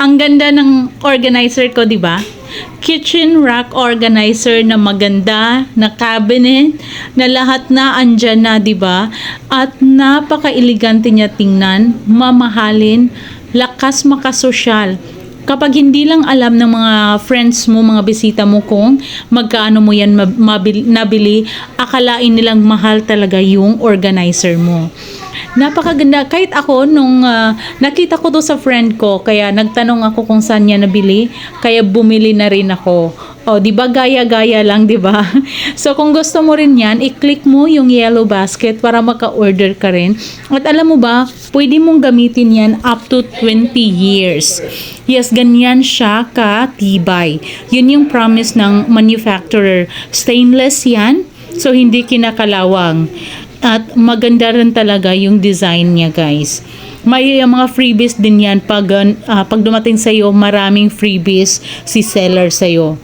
Ang ganda ng organizer ko, di ba? Kitchen rack organizer na maganda, na cabinet, na lahat na andyan na, di ba? At napaka-elegante niya tingnan, mamahalin, lakas makasosyal. Kapag hindi lang alam ng mga friends mo, mga bisita mo kung magkano mo yan nabili, akalain nilang mahal talaga yung organizer mo. Napakaganda. Kahit ako, nung nakita ko to sa friend ko, kaya nagtanong ako kung saan niya nabili, kaya bumili na rin ako. O, di ba gaya-gaya lang, di ba? So, kung gusto mo rin yan, i-click mo yung yellow basket para maka-order ka rin. At alam mo ba, pwede mong gamitin yan up to 20 years. Yes, ganyan siya ka-tibay. Yun yung promise ng manufacturer. Stainless yan, so hindi kinakalawang. At maganda rin talaga yung design niya, guys. May mga freebies din yan pag dumating sa'yo, maraming freebies si seller sa'yo.